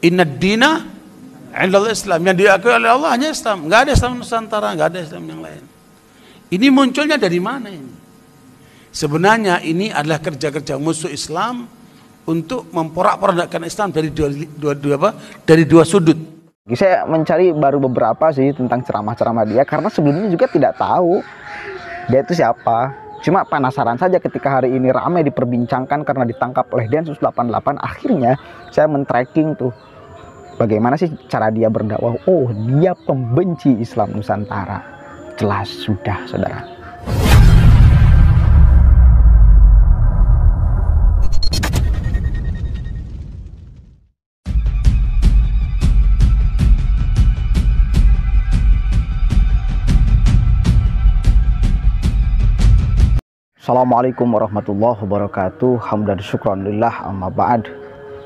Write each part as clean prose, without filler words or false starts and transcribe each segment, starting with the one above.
Innad dina indallah Islam. Yang diakui oleh Allah hanya Islam. Nggak ada Islam Nusantara, nggak ada Islam yang lain. Ini munculnya dari mana ini? Sebenarnya ini adalah kerja-kerja musuh Islam untuk memporak-porandakan Islam dari dua sudut. Saya mencari baru beberapa sih tentang ceramah-ceramah dia, karena sebelumnya juga tidak tahu dia itu siapa. Cuma penasaran saja ketika hari ini ramai diperbincangkan karena ditangkap oleh Densus 88. Akhirnya saya men-tracking tuh bagaimana sih cara dia berdakwah. Oh, dia pembenci Islam Nusantara. Jelas sudah, saudara. Assalamualaikum warahmatullahi wabarakatuh. Hamdan syukran lillah, amma ba'd.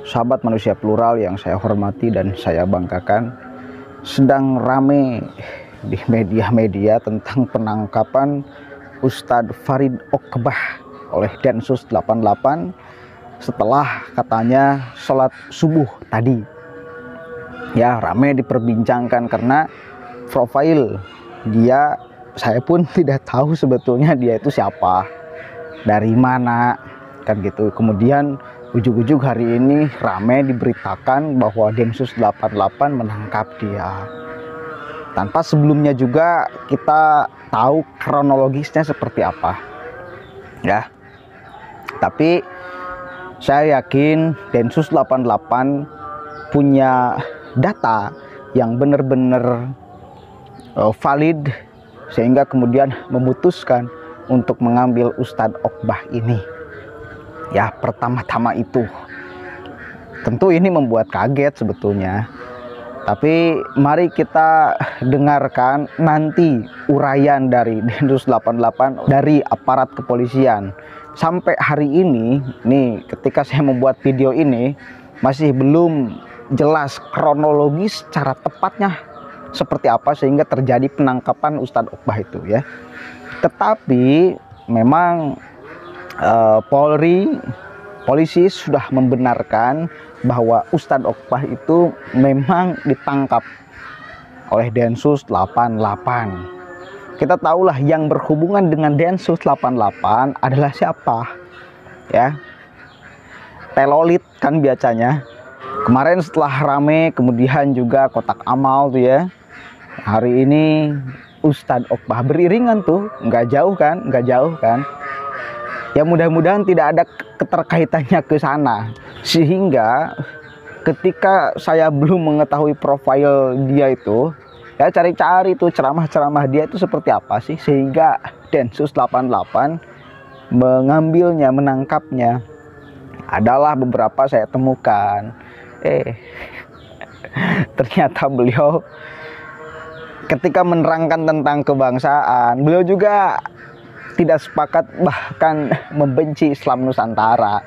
Sahabat manusia plural yang saya hormati dan saya banggakan, sedang rame di media-media tentang penangkapan Ustadz Farid Oqbah oleh Densus 88 setelah katanya sholat subuh tadi. Ya, rame diperbincangkan karena profil dia, saya pun tidak tahu sebetulnya dia itu siapa, dari mana, kan gitu. Kemudian ujug-ujug hari ini ramai diberitakan bahwa Densus 88 menangkap dia. Tanpa sebelumnya juga kita tahu kronologisnya seperti apa. Ya. Tapi saya yakin Densus 88 punya data yang benar-benar valid sehingga kemudian memutuskan untuk mengambil Ustadz Oqbah ini. Ya, pertama-tama itu tentu ini membuat kaget sebetulnya. Tapi mari kita dengarkan nanti uraian dari Densus 88 dari aparat kepolisian. Sampai hari ini nih, ketika saya membuat video ini masih belum jelas kronologis cara tepatnya seperti apa sehingga terjadi penangkapan Ustadz Oqbah itu ya. Tetapi memang polisi sudah membenarkan bahwa Ustadz Oqbah itu memang ditangkap oleh Densus 88. Kita tahulah yang berhubungan dengan Densus 88 adalah siapa? Ya. Telolit kan biasanya. Kemarin setelah rame kemudian juga kotak amal tuh ya. Hari ini Ustadz Oqbah beriringan tuh, nggak jauh kan. Ya mudah-mudahan tidak ada keterkaitannya ke sana. Sehingga ketika saya belum mengetahui profil dia itu, ya cari-cari tuh ceramah-ceramah dia itu seperti apa sih, sehingga Densus 88 mengambilnya, menangkapnya. Adalah beberapa saya temukan. Ternyata beliau ketika menerangkan tentang kebangsaan, beliau juga tidak sepakat, bahkan membenci Islam Nusantara.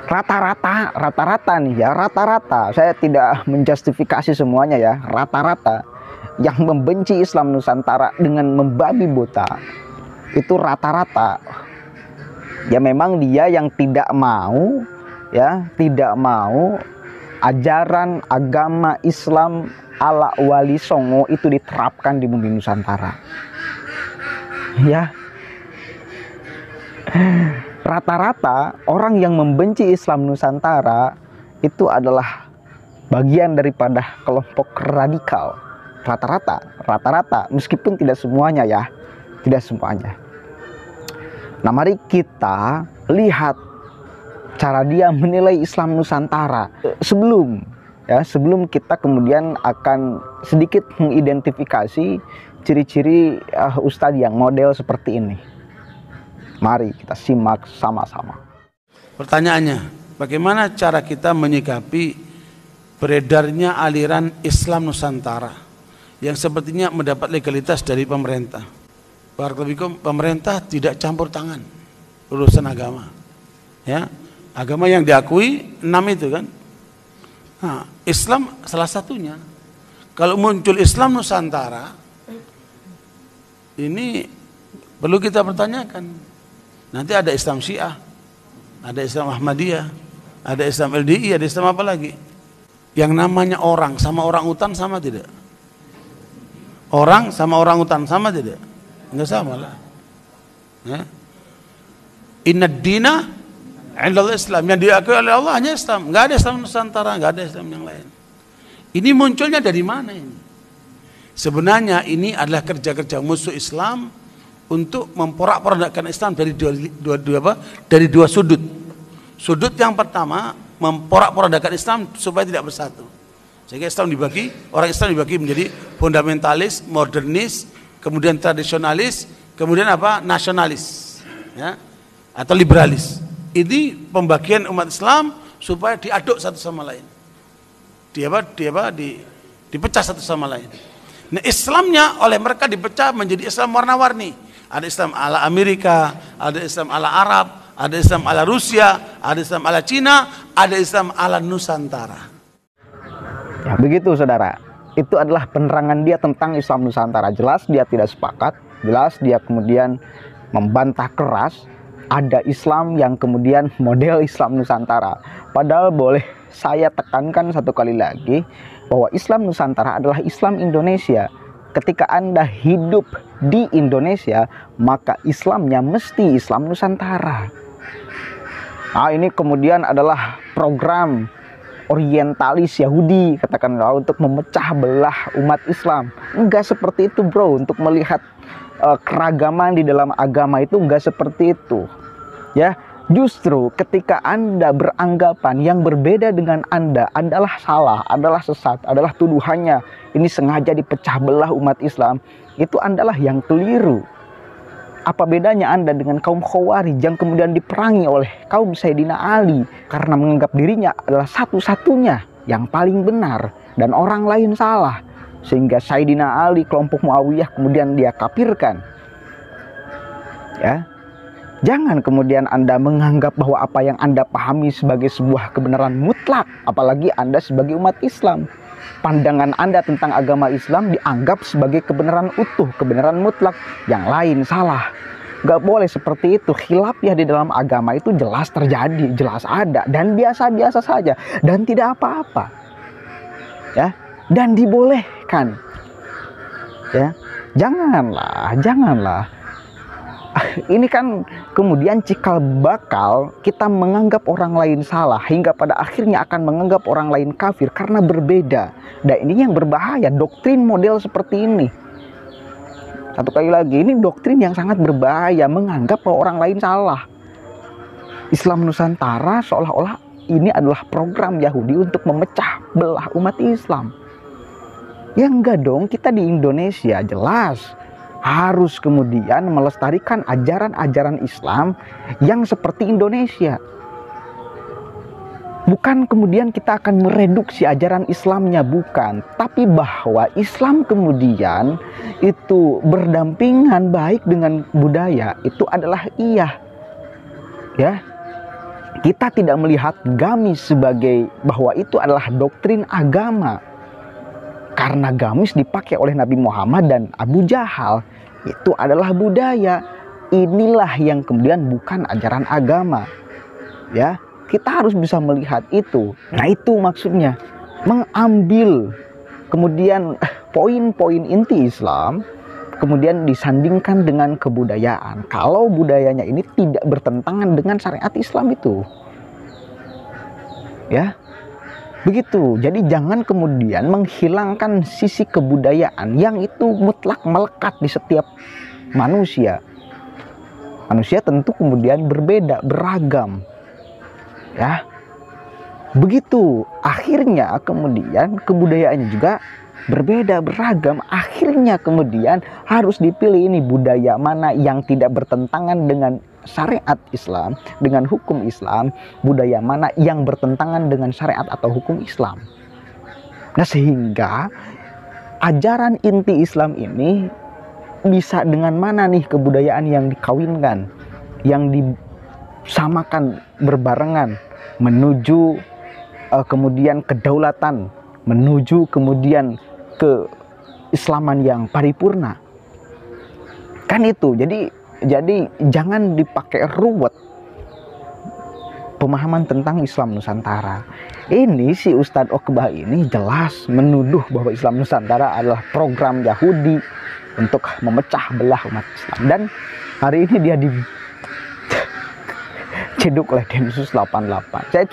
Rata-rata nih ya, rata-rata. Saya tidak menjustifikasi semuanya ya, rata-rata yang membenci Islam Nusantara dengan membabi buta. Itu rata-rata. Ya memang dia yang tidak mau ajaran agama Islam ala Wali Songo itu diterapkan di bumi Nusantara. Ya. Rata-rata orang yang membenci Islam Nusantara itu adalah bagian daripada kelompok radikal. Rata-rata, meskipun tidak semuanya ya. Tidak semuanya. Nah, mari kita lihat cara dia menilai Islam Nusantara sebelum kita kemudian akan sedikit mengidentifikasi ciri-ciri ustadz yang model seperti ini. Mari kita simak sama-sama. Pertanyaannya, bagaimana cara kita menyikapi beredarnya aliran Islam Nusantara yang sepertinya mendapat legalitas dari pemerintah? Barakallahu, pemerintah tidak campur tangan urusan agama. Ya, agama yang diakui 6 itu kan. Nah, Islam salah satunya. Kalau muncul Islam Nusantara, ini perlu kita pertanyakan. Nanti ada Islam Syiah, ada Islam Ahmadiyah, ada Islam LDI, ada Islam apa lagi? Yang namanya orang sama orang utan sama tidak? Orang sama orang utan sama tidak? Enggak sama lah. Ya. Inna dina indal Islam, yang diakui oleh Allah hanya Islam. Enggak ada Islam Nusantara, enggak ada Islam yang lain. Ini munculnya dari mana ini? Sebenarnya ini adalah kerja-kerja musuh Islam untuk memporak-porandakan Islam dari dua sudut. Sudut yang pertama, memporak-porandakan Islam supaya tidak bersatu. Sehingga Islam dibagi, orang Islam dibagi menjadi fundamentalis, modernis, kemudian tradisionalis, kemudian apa? Nasionalis, ya, atau liberalis. Ini pembagian umat Islam supaya diaduk satu sama lain. Dipecah satu sama lain. Nah, Islamnya oleh mereka dipecah menjadi Islam warna-warni. Ada Islam ala Amerika, ada Islam ala Arab, ada Islam ala Rusia, ada Islam ala Cina, ada Islam ala Nusantara. Ya, begitu saudara. Itu adalah penerangan dia tentang Islam Nusantara. Jelas dia tidak sepakat, jelas dia kemudian membantah keras ada Islam yang kemudian model Islam Nusantara. Padahal boleh saya tekankan satu kali lagi bahwa Islam Nusantara adalah Islam Indonesia. Ketika Anda hidup di Indonesia, maka Islamnya mesti Islam Nusantara. Nah, ini kemudian adalah program orientalis Yahudi, katakanlah, untuk memecah belah umat Islam. Enggak seperti itu, bro. Untuk melihat keragaman di dalam agama itu enggak seperti itu. Ya, justru ketika Anda beranggapan yang berbeda dengan Anda adalah salah, adalah sesat, adalah tuduhannya ini sengaja dipecah belah umat Islam, itu adalah yang keliru. Apa bedanya Anda dengan kaum Khawarij yang kemudian diperangi oleh kaum Sayyidina Ali karena menganggap dirinya adalah satu-satunya yang paling benar dan orang lain salah, sehingga Sayyidina Ali, kelompok Muawiyah, kemudian dia kafirkan. Ya, jangan kemudian Anda menganggap bahwa apa yang Anda pahami sebagai sebuah kebenaran mutlak, apalagi Anda sebagai umat Islam. Pandangan Anda tentang agama Islam dianggap sebagai kebenaran utuh, kebenaran mutlak, yang lain salah. Gak boleh seperti itu. Khilaf ya di dalam agama itu jelas terjadi, jelas ada, dan biasa-biasa saja, dan tidak apa-apa. Ya, dan dibolehkan. Ya, janganlah. Ini kan kemudian cikal bakal kita menganggap orang lain salah, hingga pada akhirnya akan menganggap orang lain kafir karena berbeda. Dan ini yang berbahaya, doktrin model seperti ini. Satu kali lagi, ini doktrin yang sangat berbahaya, menganggap bahwa orang lain salah. Islam Nusantara seolah-olah ini adalah program Yahudi untuk memecah belah umat Islam. Ya enggak dong, kita di Indonesia jelas harus kemudian melestarikan ajaran-ajaran Islam yang seperti Indonesia. Bukan kemudian kita akan mereduksi ajaran Islamnya, bukan. Tapi bahwa Islam kemudian itu berdampingan baik dengan budaya, itu adalah iya. Ya, kita tidak melihat gamis sebagai bahwa itu adalah doktrin agama. Karena gamis dipakai oleh Nabi Muhammad dan Abu Jahal, itu adalah budaya. Inilah yang kemudian bukan ajaran agama. Ya, kita harus bisa melihat itu. Nah, itu maksudnya mengambil kemudian poin-poin inti Islam kemudian disandingkan dengan kebudayaan. Kalau budayanya ini tidak bertentangan dengan syariat Islam itu. Ya. Begitu, jadi jangan kemudian menghilangkan sisi kebudayaan yang itu mutlak melekat di setiap manusia. Manusia tentu kemudian berbeda, beragam. Ya, begitu. Akhirnya kemudian kebudayaannya juga berbeda, beragam. Akhirnya kemudian harus dipilih ini budaya mana yang tidak bertentangan dengan syariat Islam, dengan hukum Islam, budaya mana yang bertentangan dengan syariat atau hukum Islam. Nah, sehingga ajaran inti Islam ini bisa dengan mana nih kebudayaan yang dikawinkan, yang disamakan berbarengan menuju kemudian kedaulatan, menuju kemudian keislaman yang paripurna. Kan itu. Jadi jangan dipakai ruwet pemahaman tentang Islam Nusantara. Ini si Ustadz Okbah ini jelas menuduh bahwa Islam Nusantara adalah program Yahudi untuk memecah belah umat Islam. Dan hari ini dia diciduk oleh Densus 88. Saya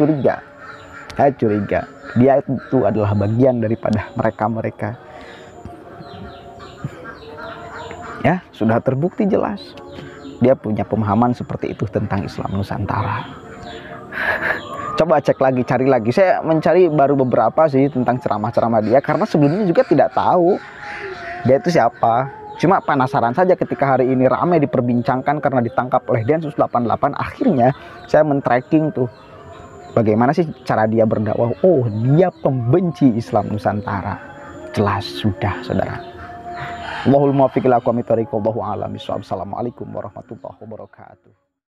curiga dia itu adalah bagian daripada mereka. Ya, sudah terbukti jelas dia punya pemahaman seperti itu tentang Islam Nusantara. Coba cek lagi, cari lagi. Saya mencari baru beberapa sih tentang ceramah-ceramah dia, karena sebelumnya juga tidak tahu dia itu siapa. Cuma penasaran saja ketika hari ini ramai diperbincangkan karena ditangkap oleh Densus 88. Akhirnya saya men-tracking tuh bagaimana sih cara dia berdakwah. Oh, dia pembenci Islam Nusantara. Jelas sudah, saudara. Wallahul muwaffiq ila aqwamit thoriq, wallahu a'lam bishawab. Assalamualaikum warahmatullahi wabarakatuh.